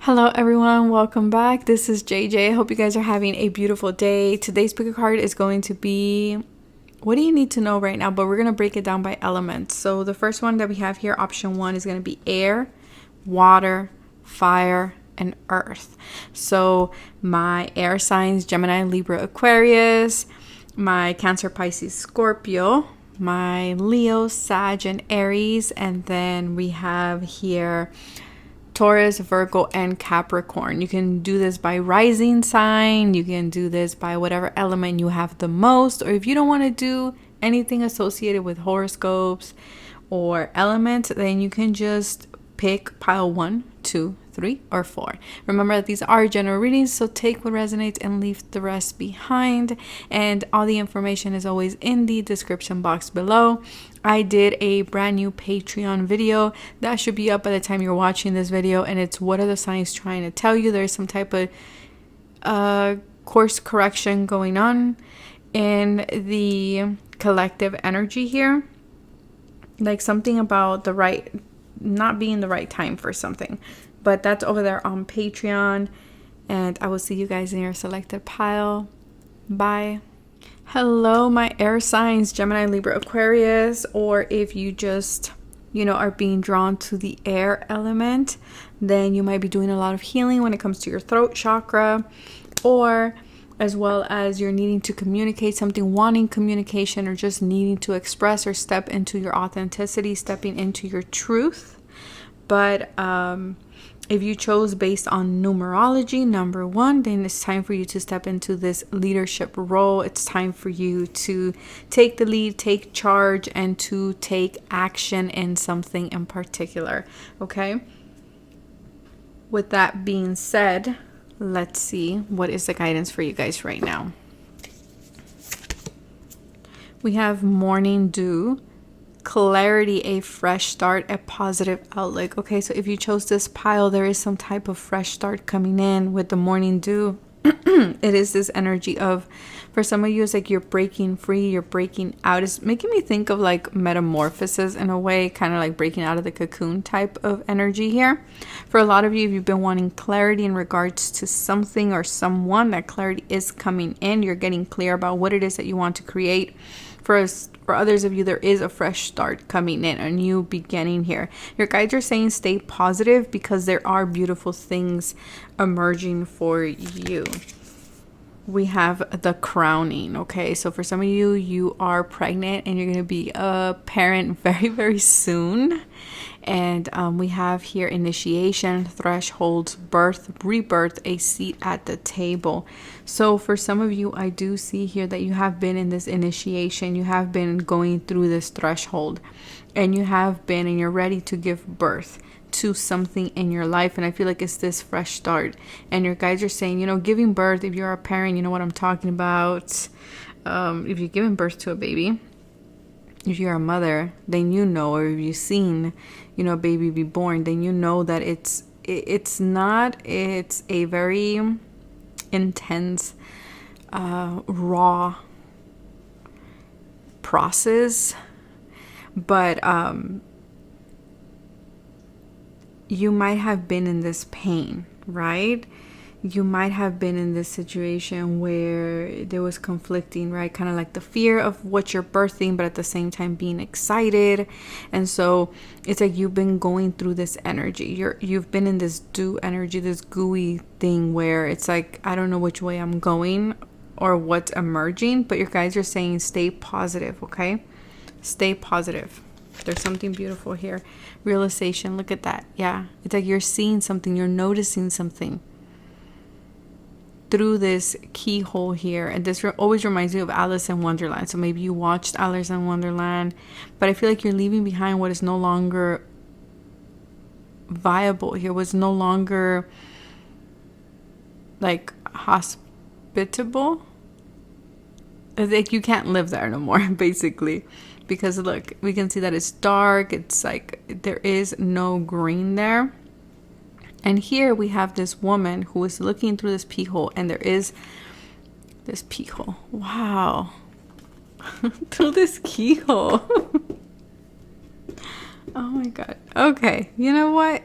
Hello everyone, welcome back. This is JJ. I hope you guys are having a beautiful day. Today's pick a card is going to be what do you need to know right now, but we're going to break it down by elements. So the first one that we have here, option 1, is going to be air, water, fire, and earth. So my air signs, Gemini, Libra, Aquarius, my Cancer, Pisces, Scorpio, my Leo, Sag, and Aries, and then we have here Taurus, Virgo, and Capricorn. You can do this by rising sign. You can do this by whatever element you have the most. Or if you don't want to do anything associated with horoscopes or elements, then you can just pick pile 1, 2, 3, or 4. Remember that these are general readings, so take what resonates and leave the rest behind. And all the information is always in the description box below. I did a brand new Patreon video that should be up by the time you're watching this video, and it's what are the signs trying to tell you. There's some type of course correction going on in the collective energy here, like something about the right, not being the right time for something. But that's over there on Patreon, and I will see you guys in your selected pile. Bye. Hello, my air signs, Gemini, Libra, Aquarius, or if you just, are being drawn to the air element, then you might be doing a lot of healing when it comes to your throat chakra, or as well as you're needing to communicate something, wanting communication, or just needing to express or step into your authenticity, stepping into your truth. But if you chose based on numerology, number 1, then it's time for you to step into this leadership role. It's time for you to take the lead, take charge, and to take action in something in particular. Okay? With that being said, let's see what is the guidance for you guys right now. We have morning dew, clarity, a fresh start, a positive outlook. Okay, so if you chose this pile, there is some type of fresh start coming in with the morning dew. It is this energy of, for some of you, it's like you're breaking free, you're breaking out. It's making me think of like metamorphosis in a way, kind of like breaking out of the cocoon type of energy here. For a lot of you, if you've been wanting clarity in regards to something or someone, that clarity is coming in. You're getting clear about what it is that you want to create. For others of you, there is a fresh start coming in, a new beginning here. Your guides are saying stay positive because there are beautiful things emerging for you. We have the crowning. Okay, so for some of you, you are pregnant and you're going to be a parent very, very soon. And we have here initiation, thresholds, birth, rebirth, a seat at the table. So for some of you, I do see here that you have been in this initiation. You have been going through this threshold, and you have been, and you're ready to give birth to something in your life. And I feel like it's this fresh start. And your guides are saying, giving birth, if you're a parent, you know what I'm talking about. If you're giving birth to a baby, if you're a mother, then or if you've seen, a baby be born, then you know that it's a very intense, raw process, but you might have been in this pain, right? You might have been in this situation where there was conflicting, right? Kind of like the fear of what you're birthing, but at the same time being excited. And so it's like you've been going through this energy. You've been in this dew energy, this gooey thing where it's like, I don't know which way I'm going or what's emerging, but your guides are saying stay positive, okay? Stay positive. There's something beautiful here. Realization, look at that. Yeah, it's like you're seeing something, you're noticing something through this keyhole here. And this always reminds me of Alice in Wonderland. So maybe you watched Alice in Wonderland, but I feel like you're leaving behind what is no longer viable here, was no longer like hospitable. Like you can't live there no more, basically, because look, we can see that it's dark. It's like there is no green there. And here we have this woman who is looking through this peephole, and there is this peephole. Wow. Through this keyhole. Oh my god. Okay, you know what?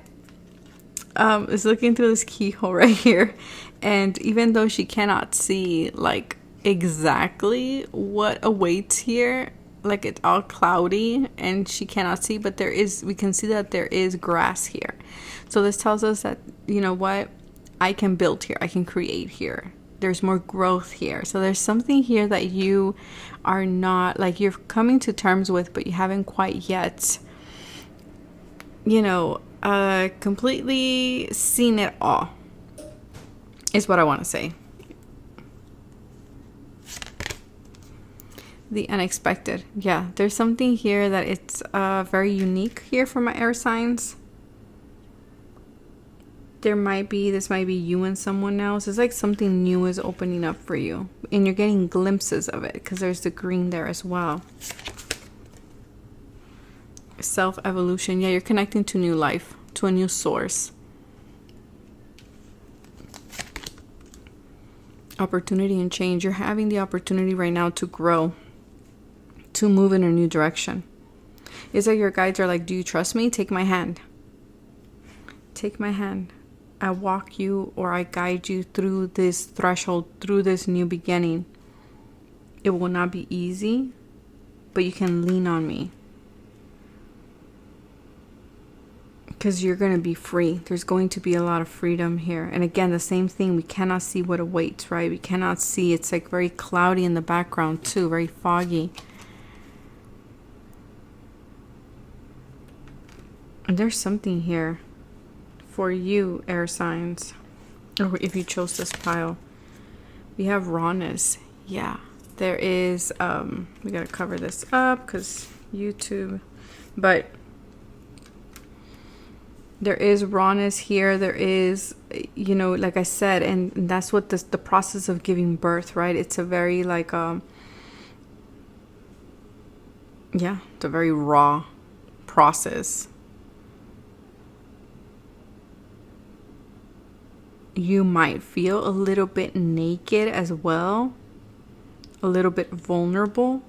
is looking through this keyhole right here. And even though she cannot see like exactly what awaits here, like it's all cloudy and she cannot see, but we can see that there is grass here. So this tells us that, you know what, I can build here, I can create here. There's more growth here. So there's something here that you are not, like, you're coming to terms with, but you haven't quite yet, you know, completely seen it all, is what I want to say. The unexpected. Yeah, there's something here that it's very unique here for my air signs. This might be you and someone else. It's like something new is opening up for you. And you're getting glimpses of it because there's the green there as well. Self-evolution. Yeah, you're connecting to new life, to a new source. Opportunity and change. You're having the opportunity right now to grow, to move in a new direction. It's like your guides are like, do you trust me? Take my hand. Take my hand. I walk you, or I guide you through this threshold, through this new beginning. It will not be easy, but you can lean on me. Because you're going to be free. There's going to be a lot of freedom here. And again, the same thing. We cannot see what awaits, right? We cannot see. It's like very cloudy in the background too, very foggy. And there's something here for you, air signs, or if you chose this pile. We have rawness. Yeah, there is we gotta cover this up because YouTube, but there is rawness here. There is, you know, like I said, and that's what the process of giving birth, right? It's a very like yeah, it's a very raw process. You might feel a little bit naked as well, a little bit vulnerable.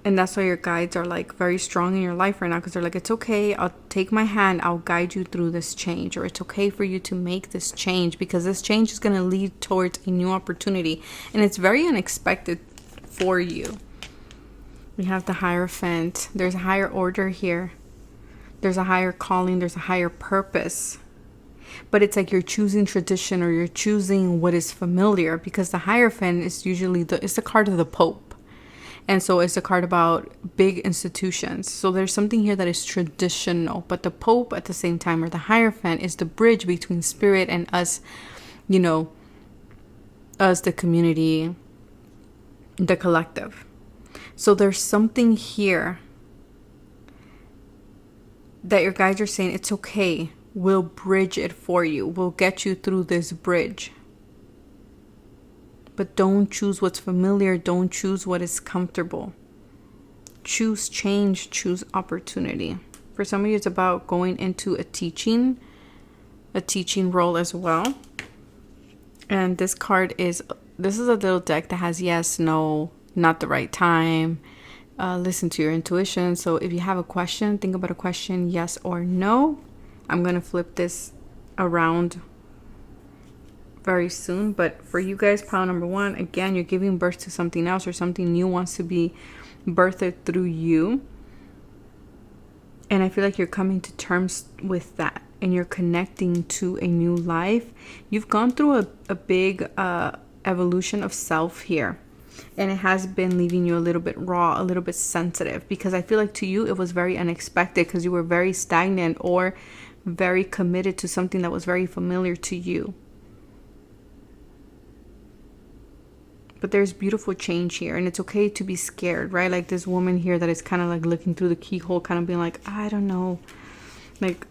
And that's why your guides are like very strong in your life right now, because they're like, it's okay, I'll take my hand, I'll guide you through this change, or it's okay for you to make this change, because this change is going to lead towards a new opportunity, and it's very unexpected for you. We have the Hierophant. There's a higher order here. There's a higher calling. There's a higher purpose. But it's like you're choosing tradition, or you're choosing what is familiar, because the Hierophant is usually it's the card of the Pope. And so it's a card about big institutions. So there's something here that is traditional, but the Pope at the same time, or the Hierophant, is the bridge between spirit and us, you know, us, the community, the collective. So there's something here that your guides are saying, it's okay. We'll bridge it for you. We'll get you through this bridge. But don't choose what's familiar. Don't choose what is comfortable. Choose change. Choose opportunity. For some of you, it's about going into a teaching role as well. And this is a little deck that has yes, no, not the right time. Listen to your intuition. So if you have a question, think about a question, yes or no. I'm going to flip this around very soon. But for you guys, pile number 1, again, you're giving birth to something else, or something new wants to be birthed through you. And I feel like you're coming to terms with that, and you're connecting to a new life. You've gone through a big evolution of self here. And it has been leaving you a little bit raw, a little bit sensitive, because I feel like to you it was very unexpected, because you were very stagnant or very committed to something that was very familiar to you. But there's beautiful change here, and it's okay to be scared, right? Like this woman here that is kind of like looking through the keyhole, kind of being like, I don't know. Like,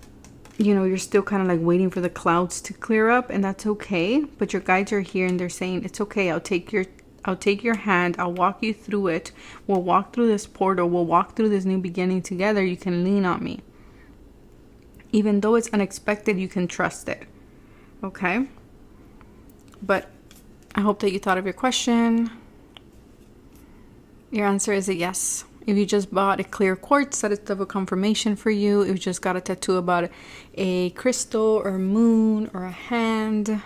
you know, you're still kind of like waiting for the clouds to clear up, and that's okay. But your guides are here, and they're saying, it's okay. I'll take your hand. I'll walk you through it. We'll walk through this portal. We'll walk through this new beginning together. You can lean on me. Even though it's unexpected, you can trust it. Okay? But I hope that you thought of your question. Your answer is a yes. If you just bought a clear quartz, that is double confirmation for you. If you just got a tattoo about a crystal or moon or a hand,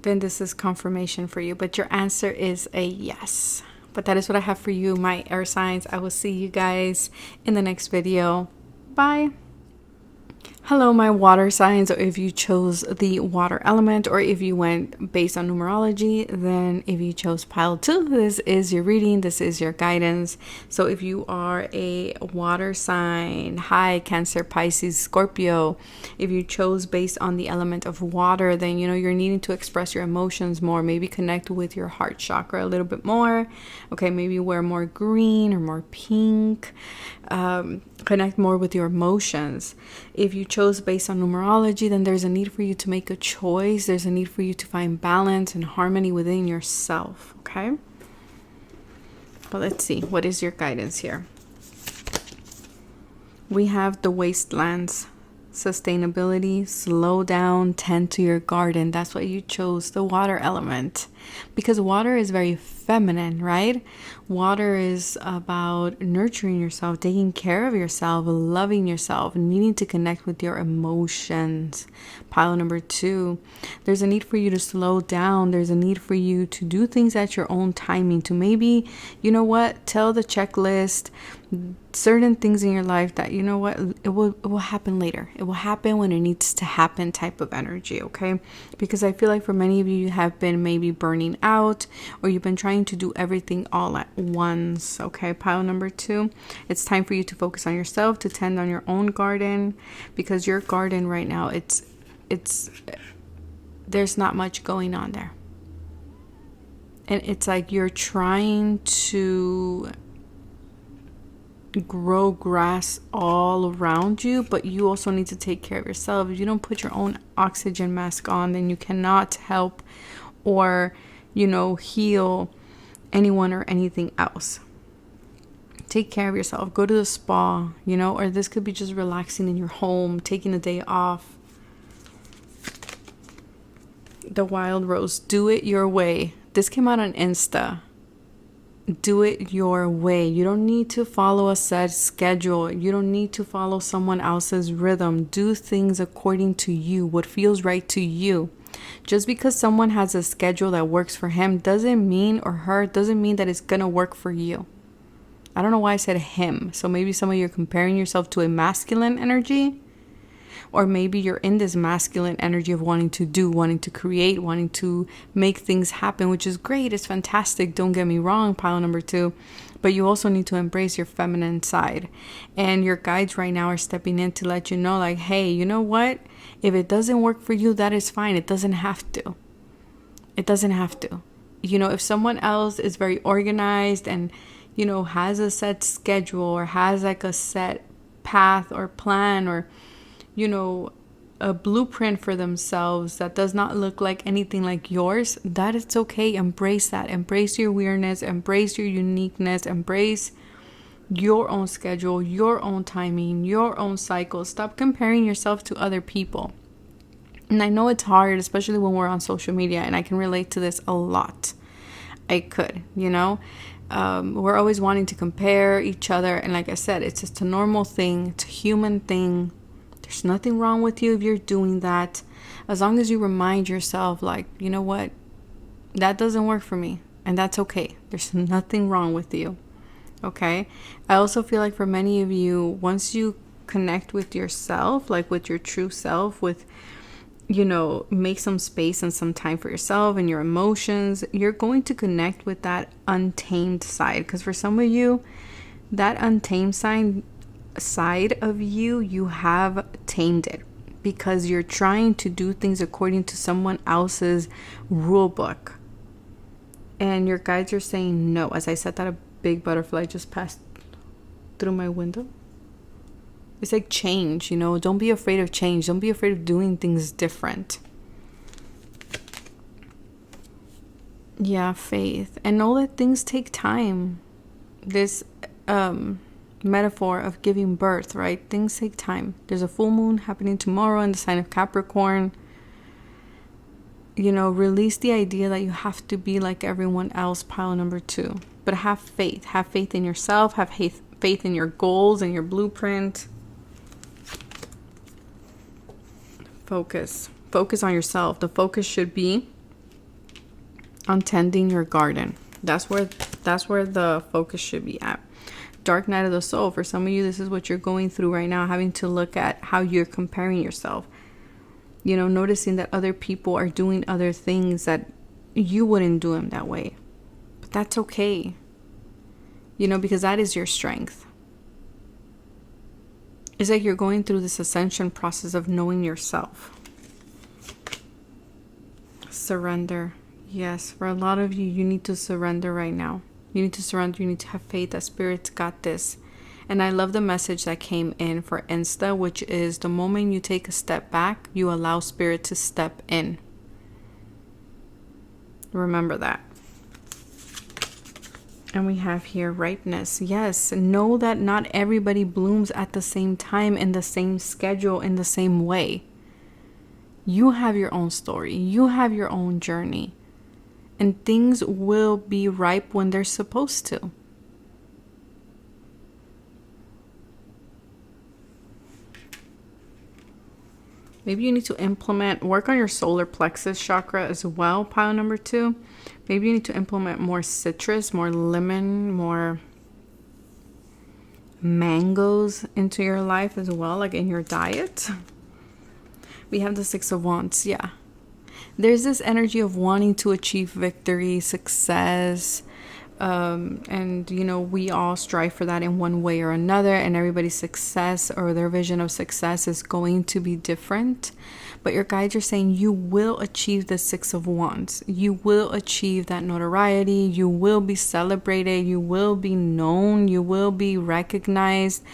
then this is confirmation for you. But your answer is a yes. But that is what I have for you, my air signs. I will see you guys in the next video. Bye. Hello, my water signs, or if you chose the water element, or if you went based on numerology, then if you chose pile 2, this is your reading, this is your guidance. So if you are a water sign, hi, Cancer, Pisces, Scorpio, if you chose based on the element of water, then you know you're needing to express your emotions more, maybe connect with your heart chakra a little bit more. Okay, maybe wear more green or more pink. Connect more with your emotions. If you chose based on numerology, then there's a need for you to make a choice. There's a need for you to find balance and harmony within yourself. Okay, but let's see, what is your guidance here? We have the wastelands, sustainability, slow down, tend to your garden. That's what you chose, the water element, because water is very feminine, right? Water is about nurturing yourself, taking care of yourself, loving yourself, needing to connect with your emotions. Pile number 2, there's a need for you to slow down. There's a need for you to do things at your own timing, to maybe, you know what, tell the checklist certain things in your life that, you know what, it will happen later. It will happen when it needs to happen type of energy, okay? Because I feel like for many of you, you have been maybe burning out, or you've been trying to do everything all at once, okay? Pile number 2, it's time for you to focus on yourself, to tend on your own garden, because your garden right now, it's there's not much going on there. And it's like you're trying to grow grass all around you, but you also need to take care of yourself. If you don't put your own oxygen mask on, then you cannot help or, you know, heal anyone or anything else. Take care of yourself. Go to the spa, you know, or this could be just relaxing in your home, taking a day off. The wild rose, do it your way. This came out on Insta. Do it your way. You don't need to follow a set schedule. You don't need to follow someone else's rhythm. Do things according to you, what feels right to you. Just because someone has a schedule that works for him doesn't mean, or her, doesn't mean that it's gonna work for you. I don't know why I said him. So maybe some of you are comparing yourself to a masculine energy, or maybe you're in this masculine energy of wanting to do, wanting to create, wanting to make things happen, which is great. It's fantastic. Don't get me wrong, pile number 2. But you also need to embrace your feminine side. And your guides right now are stepping in to let you know, like, hey, you know what? If it doesn't work for you, that is fine. It doesn't have to. It doesn't have to. You know, if someone else is very organized and, you know, has a set schedule, or has like a set path or plan, or, you know, a blueprint for themselves that does not look like anything like yours, that it's okay. Embrace that. Embrace your weirdness. Embrace your uniqueness. Embrace your own schedule, your own timing, your own cycle. Stop comparing yourself to other people. And I know it's hard, especially when we're on social media, and I can relate to this a lot. I could, you know, we're always wanting to compare each other. And like I said, it's just a normal thing. It's a human thing. There's nothing wrong with you if you're doing that, as long as you remind yourself, like, you know what, that doesn't work for me, and that's okay. There's nothing wrong with you, okay? I also feel like for many of you, once you connect with yourself, like with your true self, with, you know, make some space and some time for yourself and your emotions, you're going to connect with that untamed side. Because for some of you, that untamed side of you, you have tamed it, because you're trying to do things according to someone else's rule book. And your guides are saying no. As I said that, a big butterfly just passed through my window. It's like change, you know. Don't be afraid of change. Don't be afraid of doing things different. Yeah, faith. And know that things take time. This metaphor of giving birth, right? Things take time. There's a full moon happening tomorrow in the sign of Capricorn. release the idea that you have to be like everyone else, pile number 2. But have faith. Have faith in yourself. Have faith in your goals and your blueprint. Focus. Focus on yourself. The focus should be on tending your garden. That's where the focus should be at. Dark night of the soul. For some of you, this is what you're going through right now, having to look at how you're comparing yourself. Noticing that other people are doing other things that you wouldn't do them that way. But that's okay. Because that is your strength. It's like you're going through this ascension process of knowing yourself. Surrender. Yes, for a lot of you, you need to surrender right now. You need to surrender. You need to have faith that Spirit's got this. And I love the message that came in for Insta, which is the moment you take a step back, you allow Spirit to step in. Remember that. And we have here ripeness. Yes, know that not everybody blooms at the same time, in the same schedule, in the same way. You have your own story. You have your own journey. And things will be ripe when they're supposed to. Maybe you need to work on your solar plexus chakra as well, pile number 2. Maybe you need to implement more citrus, more lemon, more mangoes into your life as well, like in your diet. We have the 6 of Wands, yeah. There's this energy of wanting to achieve victory, success, and we all strive for that in one way or another, and everybody's success or their vision of success is going to be different. But your guides are saying you will achieve the 6 of Wands. You will achieve that notoriety. You will be celebrated. You will be known. You will be recognized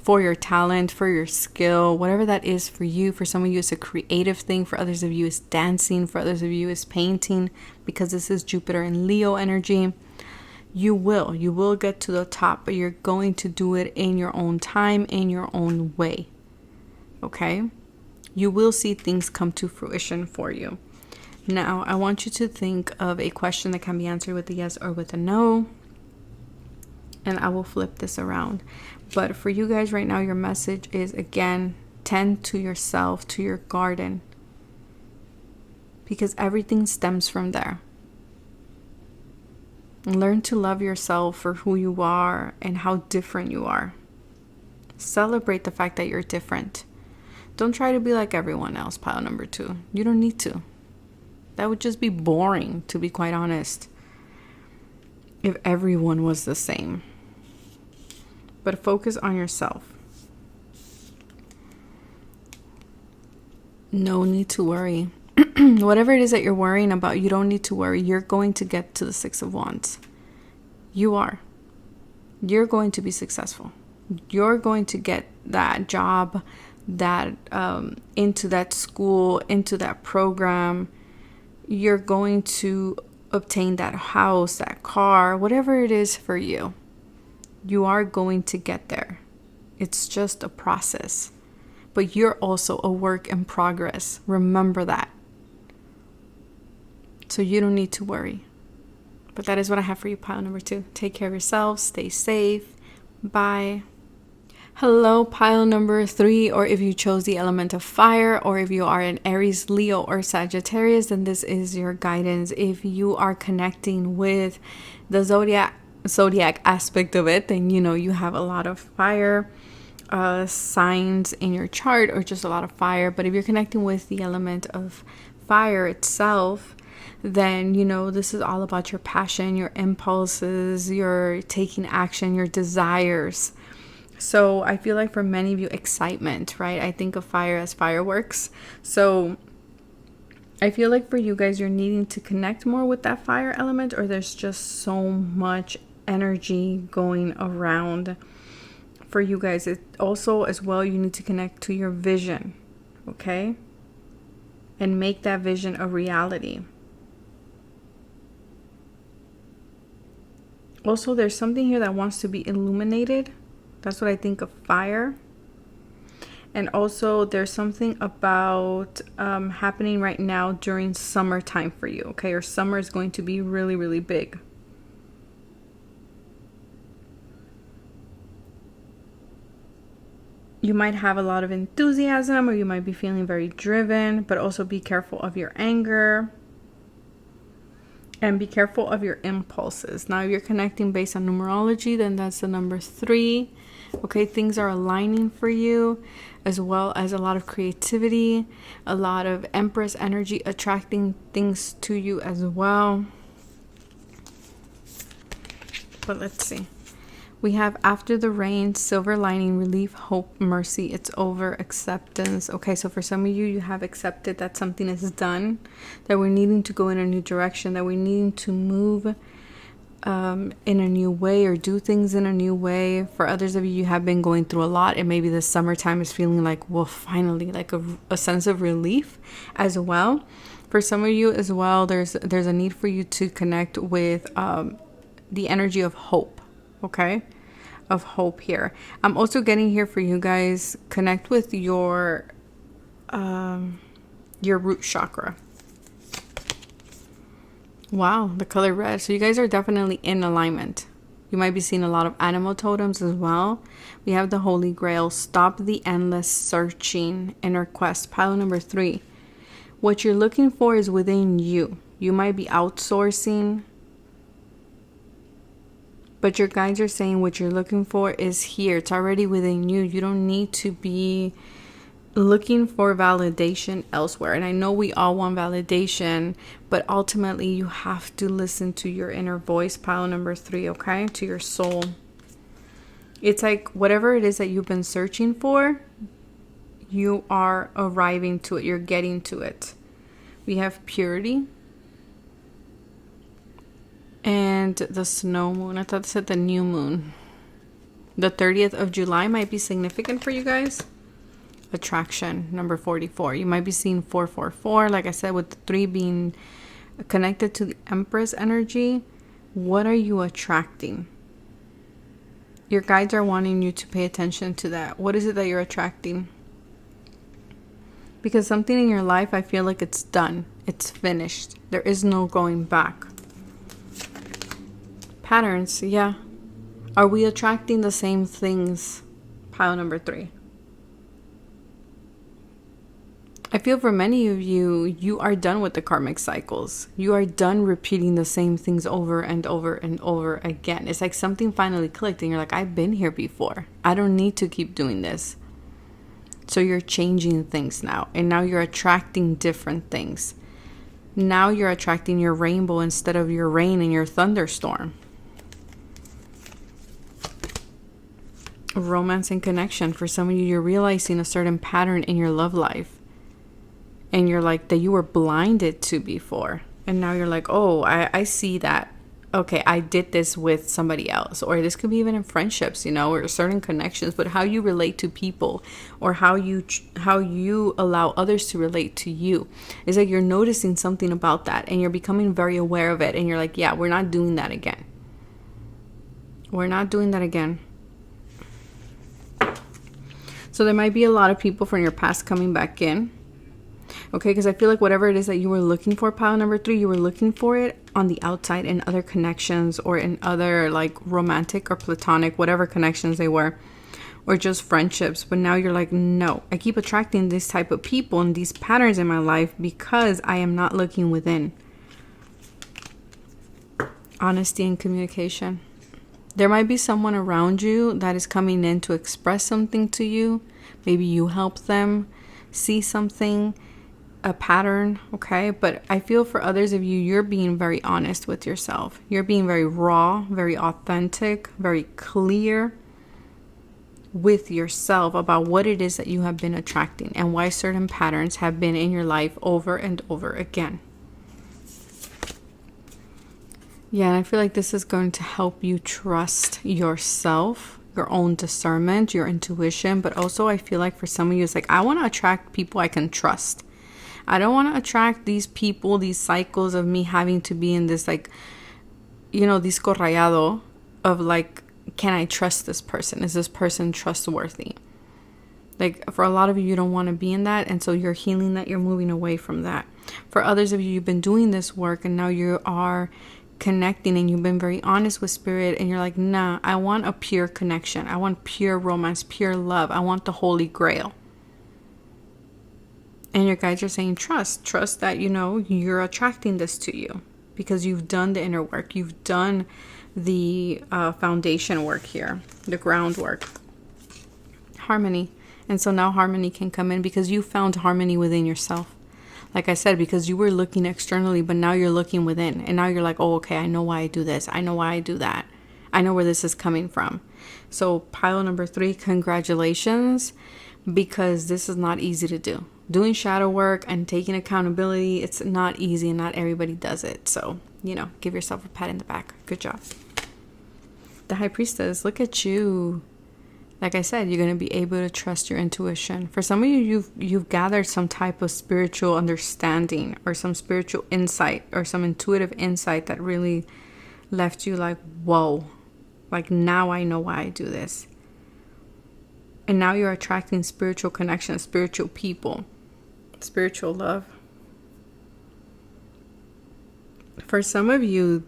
for your talent, for your skill, whatever that is for you. For some of you, it's a creative thing. For others of you, it's dancing. For others of you, it's painting, because this is Jupiter and Leo energy. You will get to the top, but you're going to do it in your own time, in your own way. Okay? You will see things come to fruition for you. Now, I want you to think of a question that can be answered with a yes or with a no. And I will flip this around. But for you guys right now, your message is, again, tend to yourself, to your garden. Because everything stems from there. Learn to love yourself for who you are and how different you are. Celebrate the fact that you're different. Don't try to be like everyone else, pile number 2. You don't need to. That would just be boring, to be quite honest, if everyone was the same. But focus on yourself. No need to worry. Whatever it is that you're worrying about, you don't need to worry. You're going to get to the 6 of Wands. You are. You're going to be successful. You're going to get that job, that into that school, into that program. You're going to obtain that house, that car, whatever it is for you. You are going to get there. It's just a process. But you're also a work in progress. Remember that. So you don't need to worry. But that is what I have for you, pile number 2. Take care of yourselves. Stay safe. Bye. Hello, pile number 3, or if you chose the element of fire, or if you are an Aries, Leo, or Sagittarius, then this is your guidance. If you are connecting with the zodiac aspect of it, then you have a lot of fire signs in your chart, or just a lot of fire. But if you're connecting with the element of fire itself, then this is all about your passion, your impulses, your taking action, your desires. So I feel like for many of you, excitement, right? I think of fire as fireworks. So I feel like for you guys, you're needing to connect more with that fire element, or there's just so much energy going around for you guys. It also, as well, you need to connect to your vision, okay? And make that vision a reality. Also, there's something here that wants to be illuminated. That's what I think of fire. And also there's something about happening right now during summertime for you, okay? Or summer is going to be really, really big. You might have a lot of enthusiasm, or you might be feeling very driven, but also be careful of your anger. And be careful of your impulses. Now, if you're connecting based on numerology, then that's the number 3. Okay, things are aligning for you, as well as a lot of creativity, a lot of Empress energy attracting things to you as well. But let's see. We have after the rain, silver lining, relief, hope, mercy. It's over, acceptance. Okay, so for some of you, you have accepted that something is done, that we're needing to go in a new direction, that we're needing to move in a new way or do things in a new way. For others of you, you have been going through a lot, and maybe the summertime is feeling like, well, finally, like a sense of relief as well. For some of you as well, there's a need for you to connect with the energy of hope. Okay, of hope here. I'm also getting here for you guys, connect with your root chakra. Wow, the color red. So you guys are definitely in alignment. You might be seeing a lot of animal totems as well. We have the Holy Grail. Stop the endless searching. Inner quest. Pile number 3. What you're looking for is within you. You might be outsourcing, but your guides are saying what you're looking for is here. It's already within you. You don't need to be looking for validation elsewhere. And I know we all want validation, but ultimately you have to listen to your inner voice. Pile number 3, okay? To your soul. It's like whatever it is that you've been searching for, you are arriving to it. You're getting to it. We have purity. And the snow moon. I thought it said the new moon. The 30th of July might be significant for you guys. Attraction, number 44. You might be seeing 444. Like I said, with the 3 being connected to the Empress energy. What are you attracting? Your guides are wanting you to pay attention to that. What is it that you're attracting? Because something in your life, I feel like it's done. It's finished. There is no going back. Patterns, yeah. Are we attracting the same things? Pile number 3. I feel for many of you, you are done with the karmic cycles. You are done repeating the same things over and over and over again. It's like something finally clicked and you're like, I've been here before. I don't need to keep doing this. So you're changing things now. And now you're attracting different things. Now you're attracting your rainbow instead of your rain and your thunderstorm. Romance and connection. For some of you, you're realizing a certain pattern in your love life. And you're like, that you were blinded to before. And now you're like, oh, I see that. Okay, I did this with somebody else. Or this could be even in friendships, you know, or certain connections. But how you relate to people, or how you allow others to relate to you. It's like you're noticing something about that. And you're becoming very aware of it. And you're like, yeah, we're not doing that again. We're not doing that again. So there might be a lot of people from your past coming back in. Okay, because I feel like whatever it is that you were looking for, pile number 3, you were looking for it on the outside in other connections or in other like romantic or platonic, whatever connections they were, or just friendships. But now you're like, no, I keep attracting this type of people and these patterns in my life because I am not looking within. Honesty and communication. There might be someone around you that is coming in to express something to you. Maybe you help them see something, a pattern, okay? But I feel for others of you, you're being very honest with yourself. You're being very raw, very authentic, very clear with yourself about what it is that you have been attracting and why certain patterns have been in your life over and over again. Yeah, and I feel like this is going to help you trust yourself, your own discernment, your intuition. But also I feel like for some of you, it's like, I want to attract people I can trust. I don't want to attract these people, these cycles of me having to be in this like, you know, disco rayado of like, can I trust this person? Is this person trustworthy? Like for a lot of you, you don't want to be in that. And so you're healing that, you're moving away from that. For others of you, you've been doing this work and now you are connecting and you've been very honest with spirit and you're like, nah, I want a pure connection. I want pure romance, pure love. I want the Holy Grail. And your guides are saying trust that, you know, you're attracting this to you because you've done the inner work. You've done the foundation work here, the groundwork. Harmony. And so now harmony can come in because you found harmony within yourself. Like I said, because you were looking externally, but now you're looking within. And now you're like, oh, okay, I know why I do this. I know why I do that. I know where this is coming from. So pile number 3, congratulations, because this is not easy to do. Doing shadow work and taking accountability, it's not easy and not everybody does it. So, you know, give yourself a pat in the back. Good job. The High Priestess, look at you. Like I said, you're going to be able to trust your intuition. For some of you, you've gathered some type of spiritual understanding or some spiritual insight or some intuitive insight that really left you like, whoa, like now I know why I do this. And now you're attracting spiritual connections, spiritual people, spiritual love. For some of you,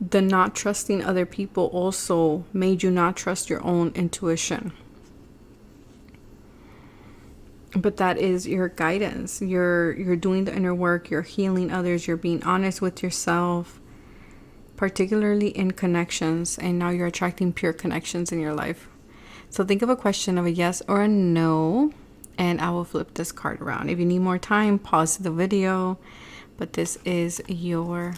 the not trusting other people also made you not trust your own intuition. But that is your guidance. You're doing the inner work, you're healing others, you're being honest with yourself, particularly in connections, and now you're attracting pure connections in your life. So think of a question of a yes or a no, and I will flip this card around. If you need more time, pause the video, but this is your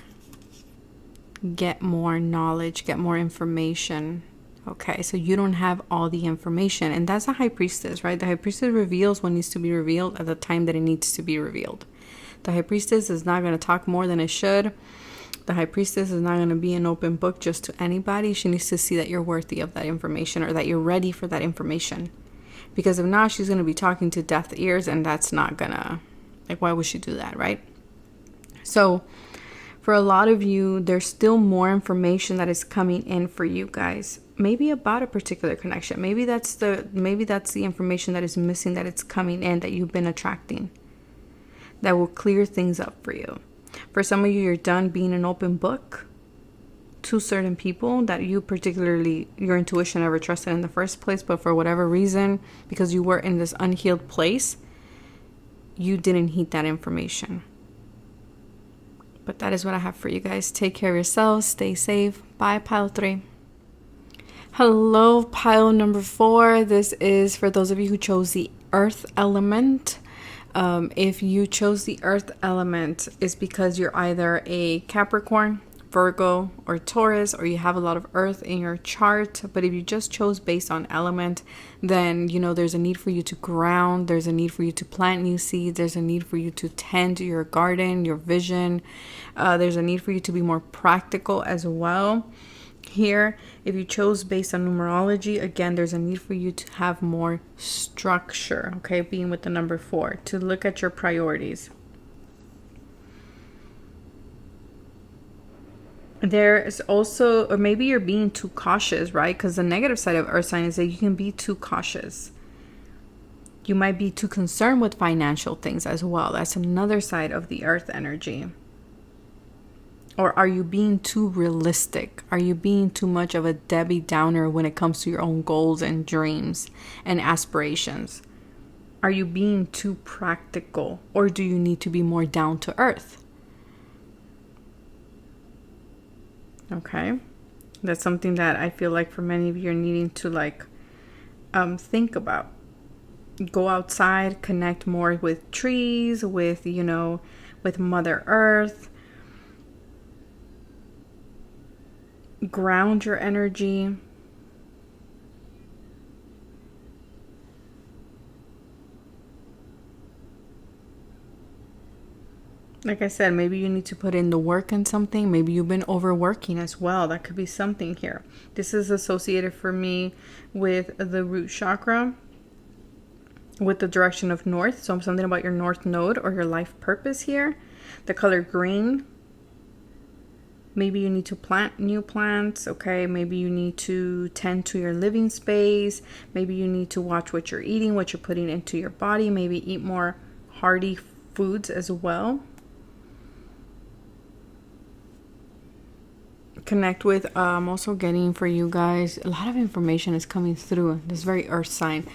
get more knowledge, get more information. Okay, so you don't have all the information, and that's a High Priestess, right? The High Priestess reveals what needs to be revealed at the time that it needs to be revealed. The High Priestess is not going to talk more than it should. The High Priestess is not going to be an open book just to anybody. She needs to see that you're worthy of that information or that you're ready for that information. Because if not, she's going to be talking to deaf ears, and that's not gonna, like, why would she do that, right? So for a lot of you, there's still more information that is coming in for you guys. Maybe about a particular connection. Maybe that's the information that is missing, that it's coming in, that you've been attracting, that will clear things up for you. For some of you, you're done being an open book to certain people that you particularly, your intuition never trusted in the first place, but for whatever reason, because you were in this unhealed place, you didn't heed that information. But that is what I have for you guys. Take care of yourselves. Stay safe. Bye, pile 3. Hello, pile number 4. This is for those of you who chose the earth element. If you chose the earth element, it's because you're either a Capricorn, Virgo, or Taurus, or you have a lot of earth in your chart. But if you just chose based on element, then, you know, there's a need for you to ground. There's a need for you to plant new seeds. There's a need for you to tend to your garden, your vision. There's a need for you to be more practical as well. Here, if you chose based on numerology, again, there's a need for you to have more structure, okay? Being with the number 4, to look at your priorities. There is also, or maybe you're being too cautious, right? Because the negative side of earth sign is that you can be too cautious. You might be too concerned with financial things as well. That's another side of the earth energy. Or are you being too realistic? Are you being too much of a Debbie Downer when it comes to your own goals and dreams and aspirations? Are you being too practical? Or do you need to be more down to earth? Okay. That's something that I feel like for many of you are needing to think about. Go outside, connect more with trees, with, with Mother Earth. Ground your energy. Like I said, maybe you need to put in the work in something. Maybe you've been overworking as well. That could be something here. This is associated for me with the root chakra, with the direction of north. So something about your north node or your life purpose here. The color green. Maybe you need to plant new plants, okay? Maybe you need to tend to your living space. Maybe you need to watch what you're eating, what you're putting into your body. Maybe eat more hearty foods as well. Connect with, I'm also getting for you guys, a lot of information is coming through. This very earth sign.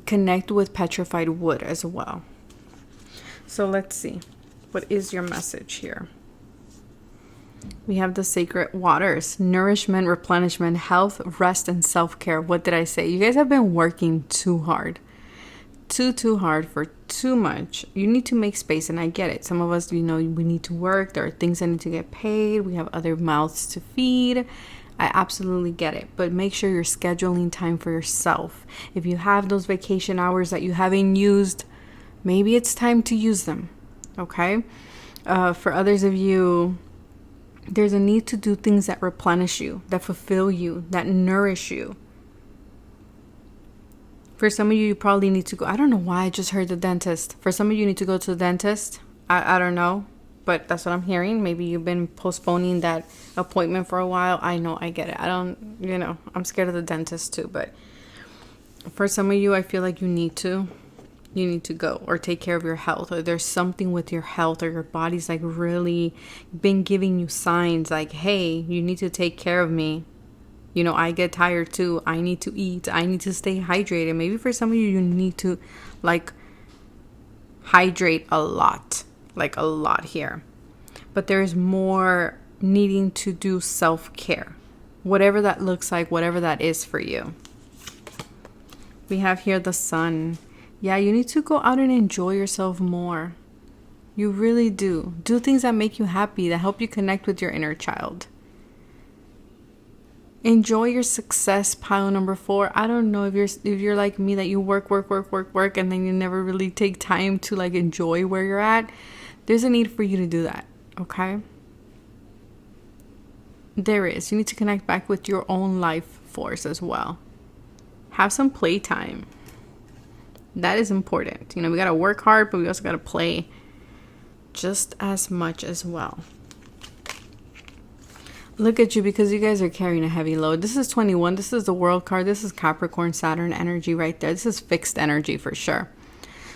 Connect with petrified wood as well. So let's see. What is your message here? We have the sacred waters, nourishment, replenishment, health, rest, and self-care. What did I say? You guys have been working too hard. Too hard for too much. You need to make space, and I get it. Some of us, we need to work. There are things that need to get paid. We have other mouths to feed. I absolutely get it. But make sure you're scheduling time for yourself. If you have those vacation hours that you haven't used, maybe it's time to use them. Okay? For others of you, there's a need to do things that replenish you, that fulfill you, that nourish you. For some of you, you probably need to go. I don't know why I just heard the dentist. For some of you, need to go to the dentist. I don't know, but that's what I'm hearing. Maybe you've been postponing that appointment for a while. I know, I get it. I'm scared of the dentist too. But for some of you, I feel like you need to go or take care of your health, or there's something with your health, or your body's like really been giving you signs like, hey, you need to take care of me. I get tired too. I need to eat. I need to stay hydrated. Maybe for some of you, you need to like hydrate a lot here. But there's more needing to do self-care, whatever that looks like, whatever that is for you. We have here the sun. Yeah, you need to go out and enjoy yourself more. You really do. Do things that make you happy, that help you connect with your inner child. Enjoy your success, pile number 4. I don't know if you're like me, that you work, and then you never really take time to like enjoy where you're at. There's a need for you to do that, okay? There is. You need to connect back with your own life force as well. Have some playtime. That is important. We got to work hard, but we also got to play just as much as well. Look at you, because you guys are carrying a heavy load. This is 21. This is the World card. This is Capricorn, Saturn energy right there. This is fixed energy for sure.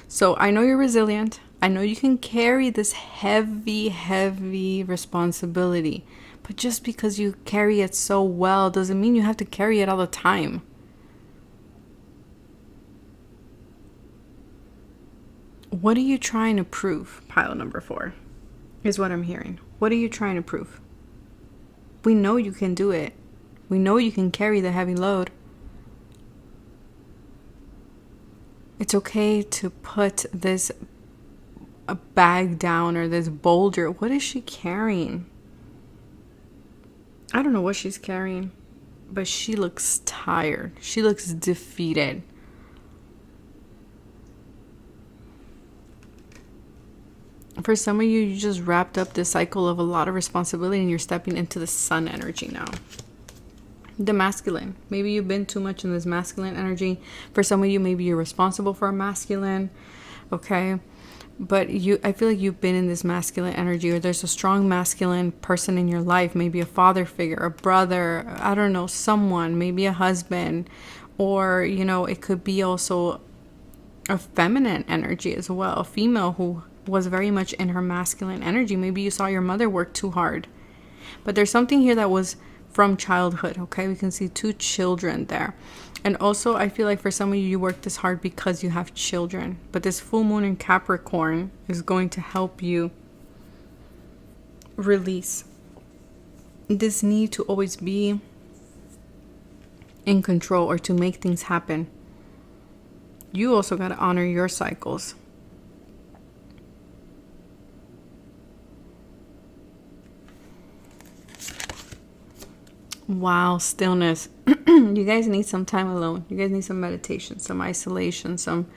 So I know you're resilient. I know you can carry this heavy responsibility. But just because you carry it so well doesn't mean you have to carry it all the time. What are you trying to prove? Pile number 4 is what I'm hearing. What are you trying to prove? We know you can do it. We know you can carry the heavy load. It's okay to put this bag down, or this boulder. What is she carrying? I don't know what she's carrying, but she looks tired. She looks defeated. For some of you, you just wrapped up this cycle of a lot of responsibility, and you're stepping into the sun energy now. The masculine. Maybe you've been too much in this masculine energy. For some of you, maybe you're responsible for a masculine. Okay. But I feel like you've been in this masculine energy, or there's a strong masculine person in your life. Maybe a father figure, a brother, I don't know, someone, maybe a husband, or, it could be also a feminine energy as well. A female who was very much in her masculine energy. Maybe you saw your mother work too hard. But there's something here that was from childhood, okay? We can see 2 children there. And also, I feel like for some of you, you work this hard because you have children. But this full moon in Capricorn is going to help you release this need to always be in control, or to make things happen. You also got to honor your cycles. Wow, stillness. You guys need some time alone. You guys need some meditation, some isolation, some,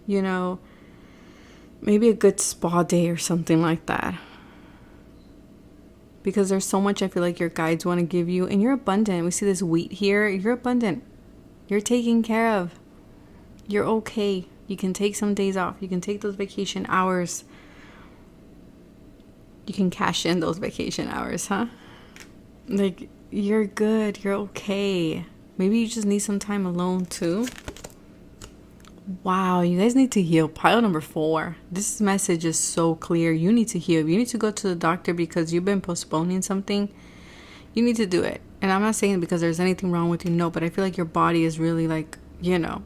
maybe a good spa day or something like that. Because there's so much I feel like your guides want to give you, and you're abundant. We see this wheat here. You're abundant. You're taken care of. You're okay. You can take some days off. You can take those vacation hours. You can cash in those vacation hours, huh? Like, you're good. You're okay. Maybe you just need some time alone too. Wow, you guys need to heal. Pile number 4. This message is so clear. You need to heal. You need to go to the doctor because you've been postponing something. You need to do it. And I'm not saying because there's anything wrong with you. No, but I feel like your body is really like, you know.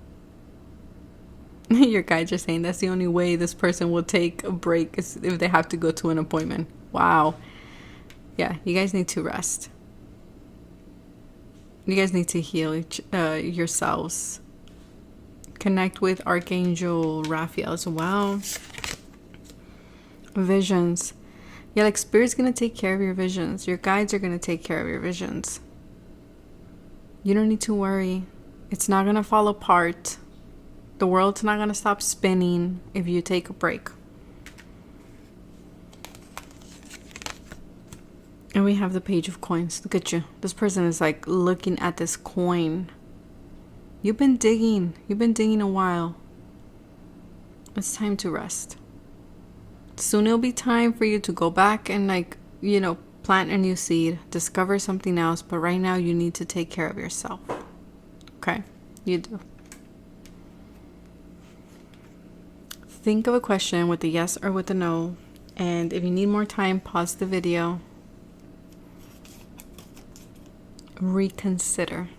Your guides are saying that's the only way this person will take a break is if they have to go to an appointment. Wow. Yeah, you guys need to rest. You guys need to heal yourselves. Connect with Archangel Raphael as well. Visions. Yeah, like Spirit's going to take care of your visions. Your guides are going to take care of your visions. You don't need to worry. It's not going to fall apart. The world's not going to stop spinning if you take a break. And we have the Page of Coins. Look at you. This person is like looking at this coin. You've been digging. You've been digging a while. It's time to rest. Soon it'll be time for you to go back and like, you know, plant a new seed. Discover something else. But right now you need to take care of yourself. Okay? You do. Think of a question with a yes or with a no. And if you need more time, pause the video. Reconsider.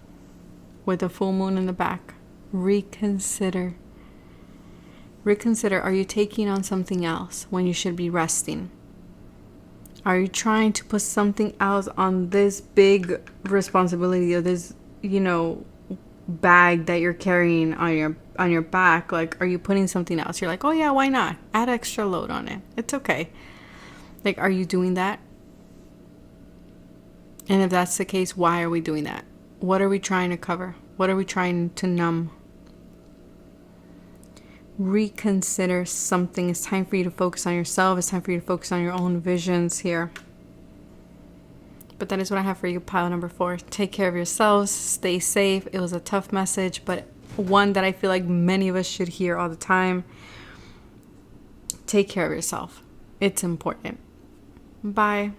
With a full moon in the back. Reconsider. Reconsider. Are you taking on something else when you should be resting? Are you trying to put something else on this big responsibility or this, you know, bag that you're carrying on your back? Like, are you putting something else? You're like, oh yeah, why not? Add extra load on it. It's okay. Like, are you doing that? And if that's the case, why are we doing that? What are we trying to cover? What are we trying to numb? Reconsider something. It's time for you to focus on yourself. It's time for you to focus on your own visions here. But that is what I have for you, pile number 4. Take care of yourselves. Stay safe. It was a tough message, but one that I feel like many of us should hear all the time. Take care of yourself. It's important. Bye.